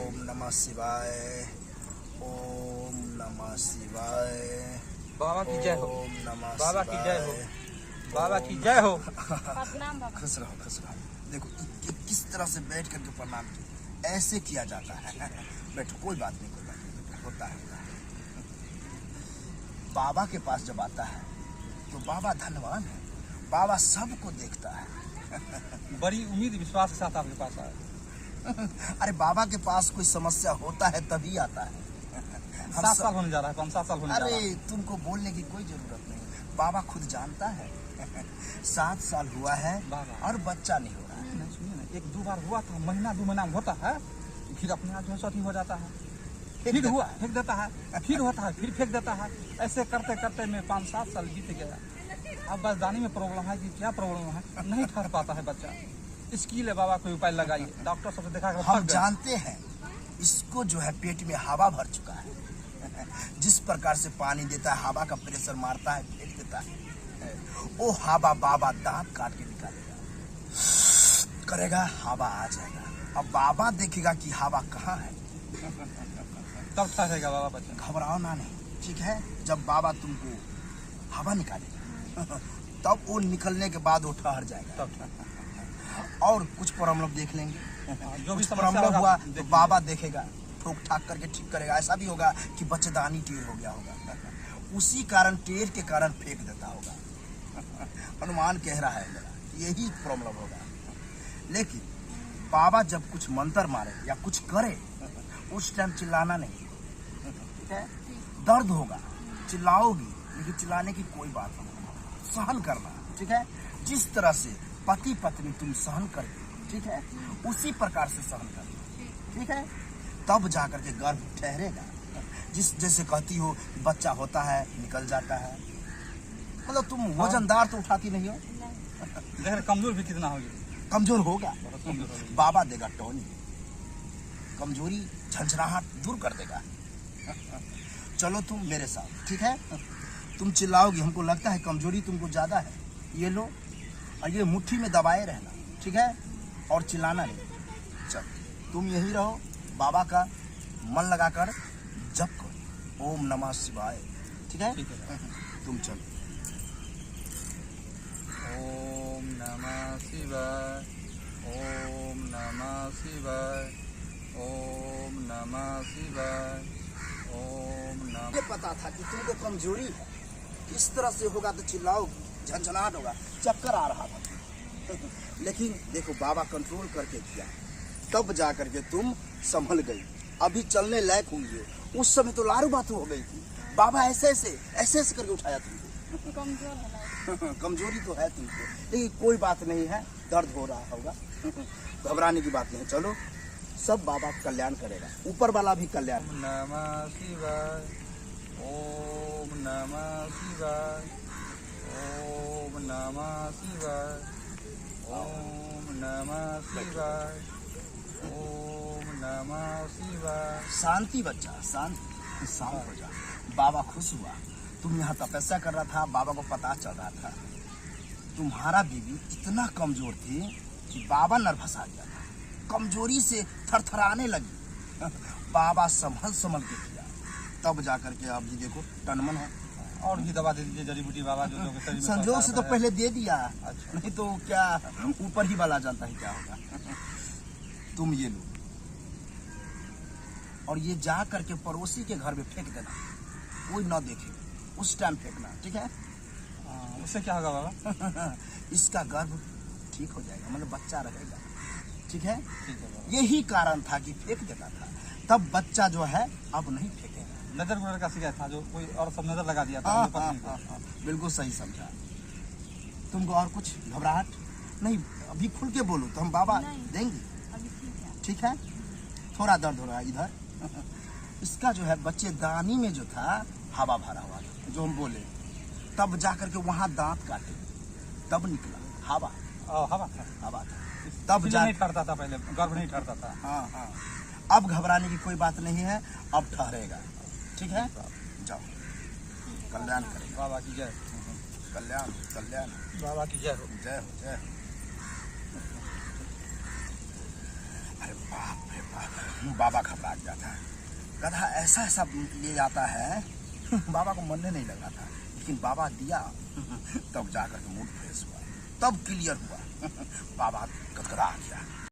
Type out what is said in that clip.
ओम नमः शिवाय। ओम नमः शिवाय। बाबा की जय हो। ओम नमः बाबा की जय हो। बाबा की जय हो। प्रणाम बाबा। खुश रहो खुश रहो। देखो किस तरह से बैठ करके प्रणाम किया, ऐसे किया जाता है। बैठो, कोई बात नहीं, कोई बात नहीं, होता है। बाबा के पास जब आता है तो बाबा धनवान है, बाबा सबको देखता है। बड़ी उम्मीद विश्वास के साथ आपके पास आया। अरे बाबा के पास कोई समस्या होता है तभी आता है। 7 साल होने जा रहा है, 5-7 साल होने जा रहा है। अरे तुमको बोलने की कोई जरूरत नहीं, बाबा खुद जानता है। 7 साल हुआ है और बच्चा नहीं हो रहा है। नहीं सुनिए ना, 1-2 बार हुआ था, महीना 2 महीना में होता है, फिर अपने आप जो है हो जाता है। फिर हुआ, फेंक देता है, फिर होता है, फिर फेंक देता है। ऐसे करते करते में 5-7 साल बीत गया। अब बचदानी में प्रॉब्लम है कि क्या प्रॉब्लम है, नहीं ठहर पाता है बच्चा। इसके लिए बाबा कोई उपाय लगाइए, डॉक्टर सबसे देखा कर हम जानते हैं इसको जो है पेट में हवा भर चुका है। जिस प्रकार से पानी देता है, हवा का प्रेशर मारता है, फेंक देता है, वो हवा बाबा दांत काट के निकालेगा, करेगा, हवा आ जाएगा। अब बाबा देखेगा कि हवा कहाँ है, तब ठहरेगा बाबा बच्चा। घबराओ ना, नहीं ठीक है। जब बाबा तुमको हवा निकालेगा तब वो निकलने के बाद वो ठहर जाएगा। और कुछ प्रॉब्लम देख लेंगे, जो भी कुछ समस्या प्रॉब्लम होगा, हुआ तो देखेंगे। बाबा देखेगा, ठोक ठाक करके ठीक करेगा। ऐसा भी होगा कि बच्चेदानी टेढ़ हो गया होगा, उसी कारण टेढ़ के कारण फेंक देता होगा। अनुमान कह रहा है मेरा, यही प्रॉब्लम होगा। लेकिन बाबा जब कुछ मंत्र मारे या कुछ करे, उस टाइम चिल्लाना नहीं, ठीक है। दर्द होगा, चिल्लाओगी, लेकिन चिल्लाने की कोई बात नहीं, सहन करना, ठीक है। जिस तरह से पति पत्नी तुम सहन करते, ठीक है, उसी प्रकार से सहन करना, ठीक है। तब जाकर के गर्भ ठहरेगा। जैसे कहती हो बच्चा होता है निकल जाता है, मतलब तुम वजनदार तो उठाती नहीं हो, देख कमजोर भी कितना होगी, कमजोर होगा, बहुत कमजोर होगी। बाबा देगा टोनी, कमजोरी झंझनाहट दूर कर देगा। चलो तुम मेरे साथ, ठीक है। तुम चिल्लाओगी, हमको लगता है कमजोरी तुमको ज्यादा है, ये लो और ये मुट्ठी में दबाए रहना, ठीक है, और चिल्लाना नहीं। चल तुम यही रहो, बाबा का मन लगाकर जप करो, ओम नमः शिवाय, ठीक है। तुम चलो। ओम नमः शिवाय। ओम नमः शिवाय। ओम नमः शिवाय। ओम नमः। मुझे पता था कि तुमको कमजोरी है, इस तरह से होगा तो चिल्लाओगी, झंझनाहट होगा, चक्कर आ रहा था। लेकिन देखो बाबा कंट्रोल करके किया, तब जा करके तुम संभल गई, अभी चलने लायक हुई हो। उस समय तो लारू बातू हो गई थी, बाबा ऐसे ऐसे करके उठाया तुमको। कमजोर है। कमजोरी तो है तुमको, लेकिन कोई बात नहीं है, दर्द हो रहा होगा, घबराने की बात नहीं। चलो, सब बाबा कल्याण करेगा, ऊपर वाला भी कल्याण। ओम नमः शिवाय। ओम नमः शिवाय। ओम नमः शिवाय। ओम नमः शिवाय। ओम नमः शिवाय। शांति बच्चा, शांति, शांत हो जा। बाबा खुश हुआ, तुम यहाँ तपस्या कर रहा था, बाबा को पता चल रहा था तुम्हारा बीवी इतना कमजोर थी कि बाबा नर्वस आ गया था, कमजोरी से थरथराने लगी। बाबा संभल के किया, तब जाकर के अब जी देखो टनमन है। और भी दवा दे दीजिए, जड़ी बूटी बाबा जो लोग शरीर में संजोग से तो है। पहले दे दिया, अच्छा। नहीं तो क्या ऊपर ही वाला जानता है क्या होगा। तुम ये लो और ये जा करके पड़ोसी के घर में फेंक देना, कोई न देखे, उस टाइम फेंकना, ठीक है। उससे क्या होगा बाबा? इसका गर्भ ठीक हो जाएगा, मतलब बच्चा रहेगा, ठीक है। ठीक है बाबा। यही कारण था कि फेंक देता था, तब बच्चा जो है अब नहीं फेंकेगा। नजर गुजर का शिकायत था, जो कोई और सब नजर लगा दिया था हाँ, अपनी पत्नी को। हाँ, बिल्कुल सही समझा। तुमको और कुछ घबराहट नहीं, अभी खुल के बोलो तो हम बाबा देंगे, अभी ठीक है। ठीक है। थोड़ा दर्द हो रहा है इधर। इसका जो है बच्चेदानी में जो था हवा भरा हुआ था, जो हम बोले, तब जाकर के वहाँ दांत काटे, तब निकला हवा, हवा था, हवा था, तब इसलिए नहीं ठहरता था, पहले गर्भ नहीं ठहरता था। हाँ हाँ, अब घबराने की कोई बात नहीं है, अब ठहरेगा, ठीक है। जाओ, कल्याण करेगा बाबा की जय। कल्याण, कल्याण। बाबा की जय हो। जय हो, जय हो। अरे बाप रे बाप। बाबा घबरा गया था। गधा ऐसा ऐसा ले जाता है, बाबा को मनने नहीं लगा था, लेकिन बाबा दिया तब जाकर के मूड फ्रेश हुआ, तब क्लियर हुआ। बाबा गदगदा गया।